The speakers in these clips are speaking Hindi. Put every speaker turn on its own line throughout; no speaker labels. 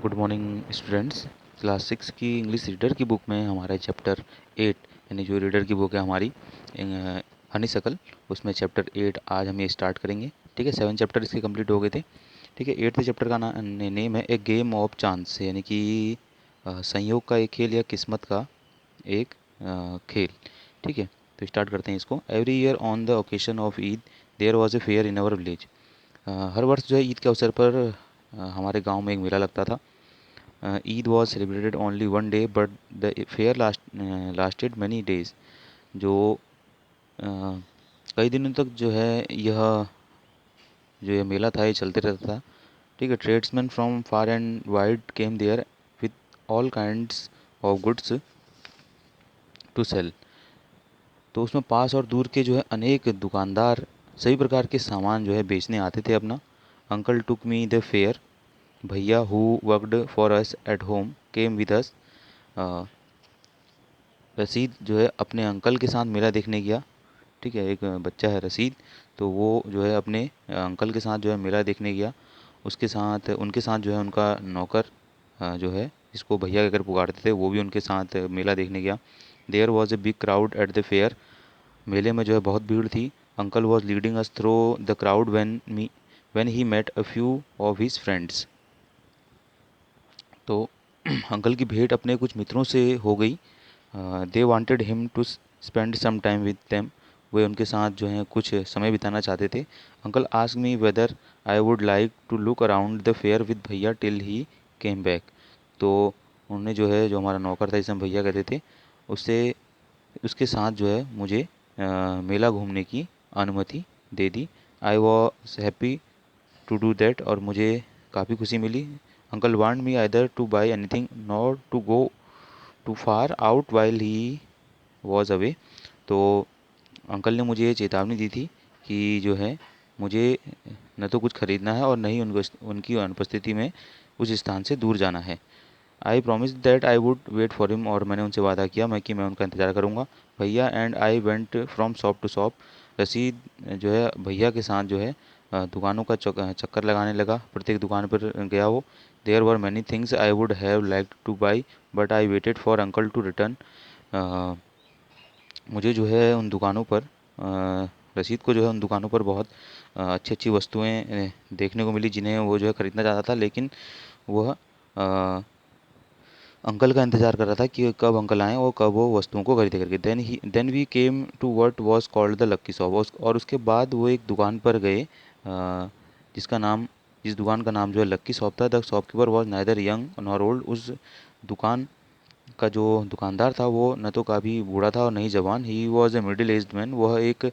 Good morning students. क्लास 6 की इंग्लिश रीडर की बुक में हमारा चैप्टर 8 यानी जो रीडर की बुक है हमारी हनीशक्ल, उसमें चैप्टर 8 आज हम ये स्टार्ट करेंगे। ठीक है, 7 चैप्टर इसके कंप्लीट हो गए थे। ठीक है, 8th चैप्टर का नेम है ए गेम ऑफ चांस, यानी कि संयोग का एक खेल या किस्मत का एक खेल। ठीक है, तो स्टार्ट करते हैं इसको। Every year on the occasion of Eid there was a fair in our village. हर वर्ष जो है ईद के अवसर पर हमारे गांव में एक मेला लगता था। Eid was celebrated only one day but the fair lasted many days. जो अ, कई दिनों तक जो है ये मेला था, ये चलते रहता था। ठीक है, tradesmen from far and wide came there with all kinds of goods to sell. तो उसमें पास और दूर के जो है अनेक दुकानदार सभी प्रकार के सामान जो है बेचने आते थे अपना। Uncle took me the fair, भैया who worked for us at home came with us. Rashid जो है अपने अंकल के साथ मेला देखने गया। ठीक है, एक बच्चा है रसीद, तो वो जो है अपने अंकल के साथ जो है मेला देखने गया। उसके साथ उनके साथ जो है उनका नौकर जो है जिसको भैया कहकर पुकारते थे, वो भी उनके साथ मेला देखने गया। There was a big crowd at the fair. मेले में जो है बहुत भीड़ थी। Uncle was leading us through the crowd when he met a few of his friends. तो अंकल की भेंट अपने कुछ मित्रों से हो गई। They wanted him to spend some time with them. वे उनके साथ जो है कुछ समय बिताना चाहते थे। Uncle ask me whether I would like to look around the fair with भैया टिल ही केम बैक। तो उन्होंने जो है, जो हमारा नौकर था जिसे हम भैया कहते थे, उससे उसके साथ जो है मुझे मेला घूमने की अनुमति दे दी। I was happy to do that, और मुझे काफ़ी खुशी मिली। Uncle want me either to buy anything not to go too far out while he was away. तो अंकल ने मुझे ये चेतावनी दी थी कि जो है मुझे न तो कुछ खरीदना है और न ही उनकी अनुपस्थिति में उस स्थान से दूर जाना है। I promise that I would wait for him, और मैंने उनसे वादा किया मैं कि मैं उनका इंतज़ार करूँगा। भैया and I went from shop to shop. Rasheed जो है भैया के साथ जो है दुकानों का चक्कर लगाने लगा, प्रत्येक दुकान पर गया वो। There were many things I would have like to buy but I waited for uncle to return. मुझे जो है उन दुकानों पर रसीद को जो है उन दुकानों पर बहुत अच्छी अच्छी वस्तुएं देखने को मिली जिन्हें वो जो है ख़रीदना चाहता था, लेकिन वह अंकल का इंतज़ार कर रहा था कि कब अंकल आएँ और कब वो वस्तुओं को खरीदे करके। Then we came to what was called the lucky shop. और उसके बाद वो एक दुकान पर गए जिसका नाम जिस दुकान का नाम जो है लक्की शॉप था। The shopkeeper was neither young nor old. उस दुकान का जो दुकानदार था वो न तो काफ़ी बूढ़ा था और न ही जवान। He was a middle aged man. वह एक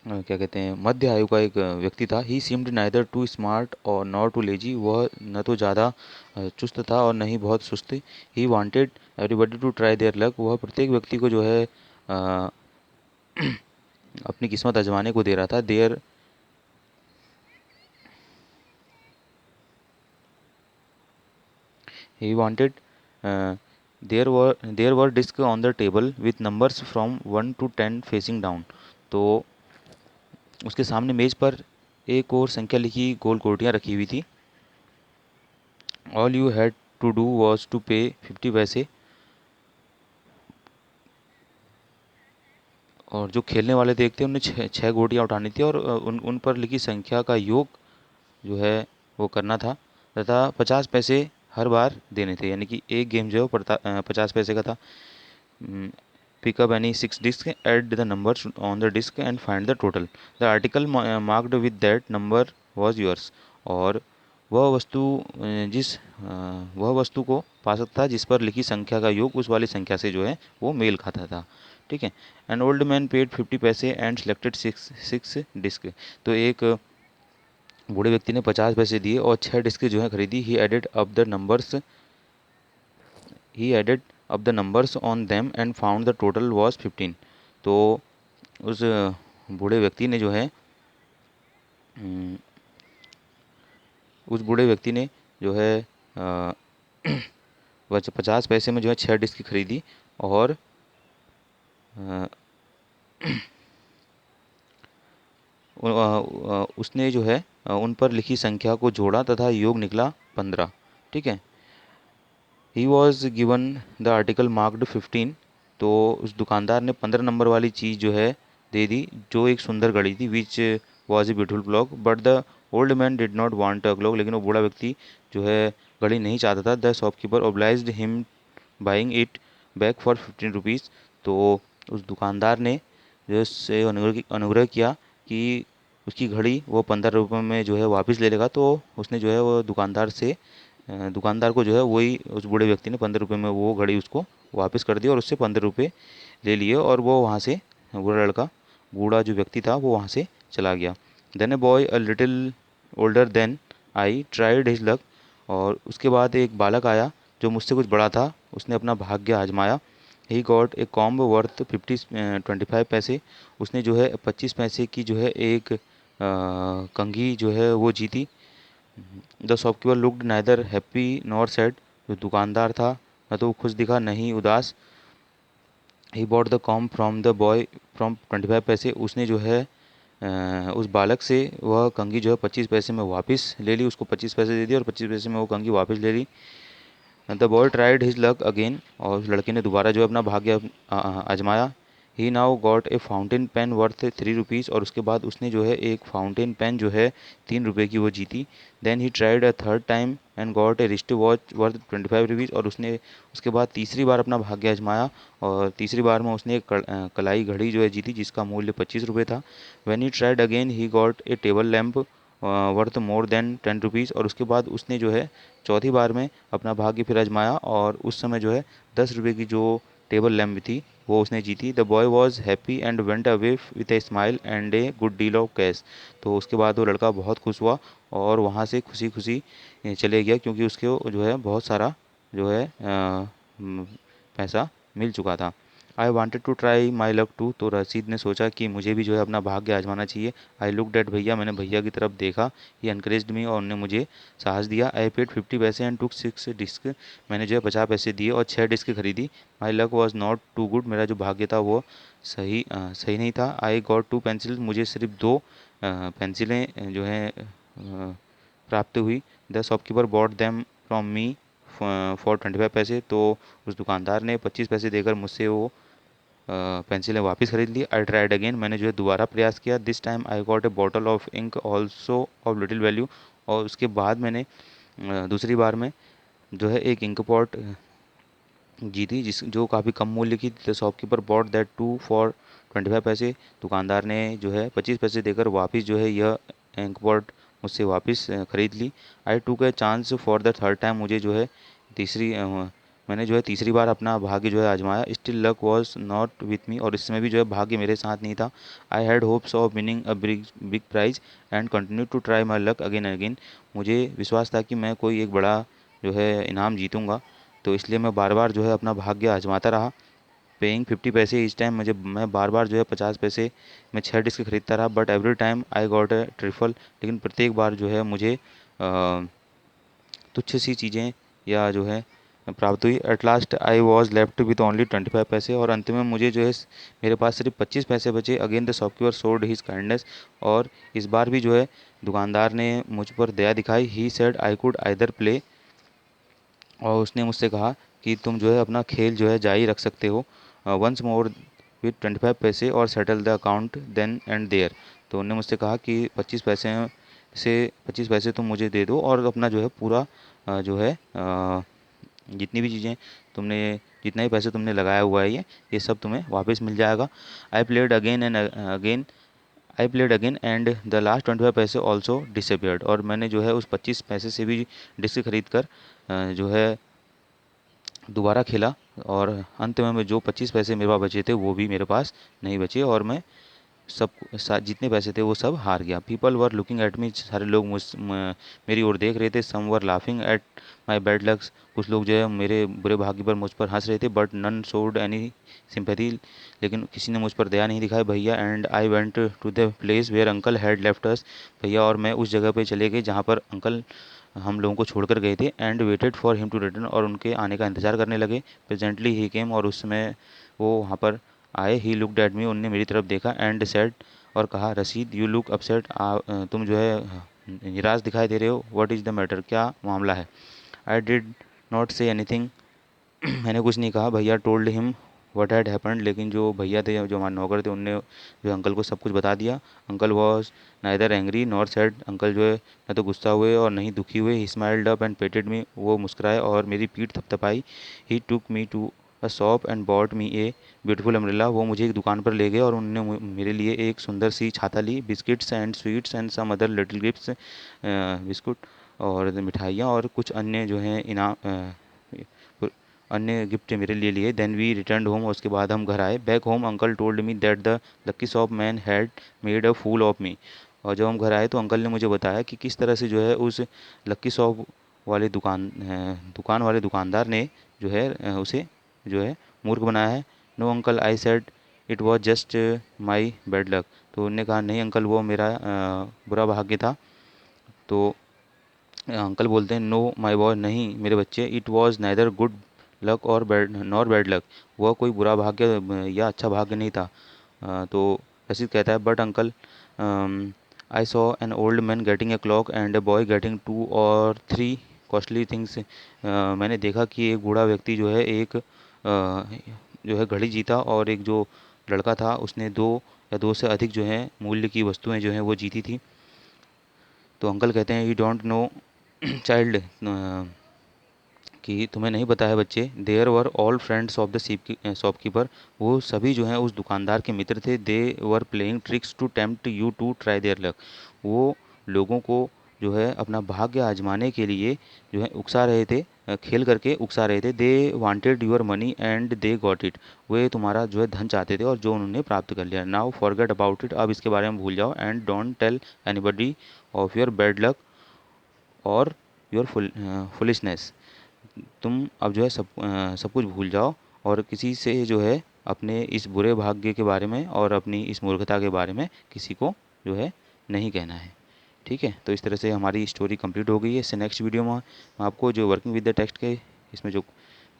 क्या कहते हैं, मध्य आयु का एक व्यक्ति था। ही सीम्ड नाइदर टू स्मार्ट और नॉर टू लेजी। वह न तो ज़्यादा चुस्त था और न ही बहुत सुस्त। He wanted everybody to try their luck. वह प्रत्येक व्यक्ति को जो है अपनी किस्मत आजमाने को दे रहा था। He wanted there were disc on the table with numbers from 1 to 10 facing down. तो उसके सामने मेज पर एक और संख्या लिखी गोल कोटियाँ रखी हुई थी। All you had to do was to pay 50 पैसे। और जो खेलने वाले देखते उन्हें छः गोटियाँ उठानी थी और उन उन पर लिखी संख्या का योग जो है वो करना था, तथा 50 पैसे हर बार देने थे। यानी कि एक गेम जो है वो 50 पैसे का था। Pick up any 6 disc, add the numbers on the disc and find the total. The article marked with that number was yours. और वह वस्तु वह वस्तु को पा सकता था जिस पर लिखी संख्या का योग उस वाली संख्या से जो है वो मेल खाता था। ठीक है, एन ओल्ड मैन पेड 50 पैसे एंड सेलेक्टेड सिक्स डिस्क। तो एक बूढ़े व्यक्ति ने 50 पैसे दिए और 6 डिस्क जो है खरीदी। He added up the numbers on them and found the total was 15। तो उस बूढ़े व्यक्ति ने जो है अम, उस बूढ़े व्यक्ति ने जो है वह 50 पैसे में जो है 6 डिस्क खरीदी और अ, उसने जो है उन पर लिखी संख्या को जोड़ा तथा योग निकला 15। ठीक है। He was given the article marked 15। तो उस दुकानदार ने 15 नंबर वाली चीज़ जो है दे दी, जो एक सुंदर घड़ी थी, which was a beautiful clock, but the old man did not want a clock. लेकिन वो बूढ़ा व्यक्ति जो है घड़ी नहीं चाहता था। The shopkeeper obliged him buying it back for 15 rupees. तो उस दुकानदार ने जो है उससे अनुग्रह किया कि उसकी घड़ी वो 15 रुपये में जो है वापस ले लेगा। तो उसने जो है वो दुकानदार को जो है वही उस बूढ़े व्यक्ति ने 15 रुपये में वो घड़ी उसको वापस कर दी और उससे 15 रुपये ले लिए, और वो वहाँ से बूढ़ा जो व्यक्ति था वो वहाँ से चला गया। Then a boy a little older than I tried his luck. और उसके बाद एक बालक आया जो मुझसे कुछ बड़ा था, उसने अपना भाग्य आजमाया। He got a comb worth 25 पैसे। उसने जो है 25 पैसे की जो है एक कंघी जो है वो जीती। The shopkeeper looked neither happy nor sad. जो दुकानदार था न तो वो खुश दिखा न ही उदास। He bought the com from the boy from 25 पैसे। उसने जो है उस बालक से वह कंघी जो है 25 पैसे में वापस ले ली, उसको 25 पैसे दे दिए और 25 पैसे में वो कंघी वापस ले ली। The boy tried his luck again. और उस लड़के ने दोबारा जो है अपना भाग्य आजमाया। He now got a fountain pen worth 3 rupees. और उसके बाद उसने जो है एक फाउंटेन पेन जो है 3 रुपये की वो जीती। Then he tried a third time and got a wrist watch worth 25 rupees. और उसने उसके बाद तीसरी बार अपना भाग्य आजमाया और तीसरी बार में उसने एक कलाई घड़ी जो है जीती जिसका मूल्य 25 रुपये था। When he tried again he got a table lamp worth more than 10 rupees. और उसके बाद उसने जो है चौथी बार में अपना भाग्य फिर आजमाया और उस समय जो है 10 रुपये की जो टेबल लैम्प थी वो उसने जीती। The boy was happy and went away with a smile and a good deal of cash. तो उसके बाद वो लड़का बहुत खुश हुआ और वहाँ से खुशी खुशी चले गया क्योंकि उसके जो है बहुत सारा जो है पैसा मिल चुका था। I wanted to try my luck too. तो रशीद ने सोचा कि मुझे भी जो है अपना भाग्य आजमाना चाहिए। आई लुक डेट भैया, मैंने भैया की तरफ देखा। ही एनकरेज्ड मी, और उन्होंने मुझे साहस दिया। आई पेड 50 पैसे एंड टुक 6 डिस्क। मैंने जो है 50 पैसे दिए और 6 डिस्क खरीदी। My luck was not too good. मेरा जो भाग्य था वो सही नहीं था। I got 2 pencil. मुझे सिर्फ 2 पेंसिलें जो है प्राप्त हुई। The shopkeeper bought them from me for 25 पैसे। तो उस दुकानदार ने 25 पैसे देकर मुझसे वो पेंसिलें वापस खरीद ली। I tried again. मैंने जो है दोबारा प्रयास किया। This time I got a bottle of ink also of little value. और उसके बाद मैंने दूसरी बार में जो है एक इंक पॉट जीती जिस जो काफ़ी कम मूल्य की। The shopkeeper bought that too for 25 पैसे। दुकानदार ने जो है 25 पैसे देकर वापस जो है यह इंक पॉट मुझसे वापस खरीद ली। आई टूक a chance for the third time. मुझे जो है मैंने जो है तीसरी बार अपना भाग्य जो है आजमाया। Still luck was not with me. और इसमें भी जो है भाग्य मेरे साथ नहीं था। I had hopes of winning a big big prize and continue to try my luck again and again. मुझे विश्वास था कि मैं कोई एक बड़ा जो है इनाम जीतूंगा, तो इसलिए मैं बार बार जो है अपना भाग्य आजमाता रहा। पेइंग 50 पैसे इस टाइम। मैं बार बार जो है 50 पैसे में 6 डिस्क खरीदता रहा। But every time I got A trifle. लेकिन प्रत्येक बार जो है मुझे तुच्छ सी चीज़ें या जो है प्राप्त हुई। At last I was left with only 25 पैसे। और अंत में मुझे जो है मेरे पास सिर्फ 25 पैसे बचे। Again the shopkeeper showed his kindness. और इस बार भी जो है दुकानदार ने मुझ पर दया दिखाई। He said I could either play. और उसने मुझसे कहा कि तुम जो है अपना खेल जो है जारी रख सकते हो वंस मोर विथ 25 पैसे और settle the account then and there. तो उन्होंने मुझसे कहा कि 25 पैसे तुम मुझे दे दो और अपना जो है पूरा जो है जितनी भी चीज़ें तुमने जितना भी पैसे तुमने लगाया हुआ है ये सब तुम्हें वापस मिल जाएगा। I played again and again I played again and the last 25 पैसे ऑल्सो डिसअपियर्ड। और मैंने जो है उस 25 पैसे से भी डिस्क खरीद कर जो है दोबारा खेला। और अंत में मैं जो 25 पैसे मेरे पास बचे थे वो भी मेरे पास नहीं बचे और मैं जितने पैसे थे वो सब हार गया। People were looking at me. सारे लोग मेरी ओर देख रहे थे। Some were laughing at my bad lucks. कुछ लोग जो है मेरे बुरे भाग्य पर मुझ पर हंस रहे थे। But none showed any sympathy. लेकिन किसी ने मुझ पर दया नहीं दिखाई भैया। And I went to the place where uncle had left us. भैया और मैं उस जगह पे चले गए जहाँ पर अंकल हम लोगों को छोड़कर गए थे। And waited for him to return. और उनके आने का इंतज़ार करने लगे। Presently he came. और उस समय वो वहाँ पर आए। He looked at me. उनने मेरी तरफ देखा एंड सेड और कहा, रशीद यू लुक अपसेट, तुम जो है निराश दिखाई दे रहे हो, व्हाट इज़ द मैटर, क्या मामला है। I did not say anything, मैंने कुछ नहीं कहा। भैया told him what had happened, लेकिन जो भैया थे, जो हमारे नौकर थे, उनने जो अंकल को सब कुछ बता दिया। Uncle was neither angry nor sad, uncle जो है न तो गुस्सा हुए और नहीं दुखी हुए। He smiled up and patted me, वो मुस्कुराए और मेरी पीठ थपथपाई। He took me to a shop and bought me a beautiful umbrella, वो मुझे एक दुकान पर ले गए और उन्होंने मेरे लिए एक सुंदर सी छाता ली। Biscuits and sweets and some other little gifts, बिस्कुट और मिठाइयाँ और कुछ अन्य जो हैं इनाम, अन्य गिफ्ट मेरे लिए लिए। देन वी रिटर्न होम, और उसके बाद हम घर आए। Back home uncle told me that the lucky shop man had made a fool of me, और जब हम घर आए तो अंकल ने मुझे बताया कि किस तरह से जो है उस लक्की शॉप वाले दुकान वाले दुकानदार ने जो है उसे जो है मूर्ख बनाया है। No uncle, I said it was just my bad luck, तो उन्होंने कहा, नहीं अंकल, वो मेरा बुरा भाग्य था। तो अंकल बोलते हैं, नो माय बॉय, नहीं मेरे बच्चे, it was neither good luck और बैड नॉर बैड लक, वह कोई बुरा भाग्य या अच्छा भाग्य नहीं था। तो रशीद कहता है, but uncle I saw an old man getting a clock and a boy getting 2 or 3 costly things, मैंने देखा कि एक बूढ़ा व्यक्ति जो है एक जो है घड़ी जीता, और एक जो लड़का था उसने 2 या 2 से अधिक जो है मूल्य की वस्तुएं जो हैं वो जीती थी। तो अंकल कहते हैं, यू डोंट नो चाइल्ड, कि तुम्हें नहीं पता है बच्चे, there were all friends of the shopkeeper, वो सभी जो हैं उस दुकानदार के मित्र थे। They were playing tricks to tempt you to try their luck, वो लोगों को जो है अपना भाग्य आजमाने के लिए जो है उकसा रहे थे, खेल करके उकसा रहे थे। They wanted your money and they got it, वे तुम्हारा जो है धन चाहते थे और जो उन्होंने प्राप्त कर लिया। नाउ फॉरगेट अबाउट इट, अब इसके बारे में भूल जाओ। And don't tell anybody of your bad luck और योर फुलिशनेस, तुम अब जो है सब कुछ भूल जाओ और किसी से जो है अपने इस बुरे भाग्य के बारे में और अपनी इस मूर्खता के बारे में किसी को जो है नहीं कहना है। ठीक है, तो इस तरह से हमारी स्टोरी कंप्लीट हो गई है। इससे नेक्स्ट वीडियो में मैं आपको जो वर्किंग विद द टेक्स्ट के इसमें जो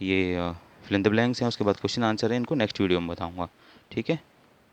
ये फिल इन द ब्लैंक्स हैं, उसके बाद क्वेश्चन आंसर है, इनको नेक्स्ट वीडियो में बताऊँगा। ठीक है।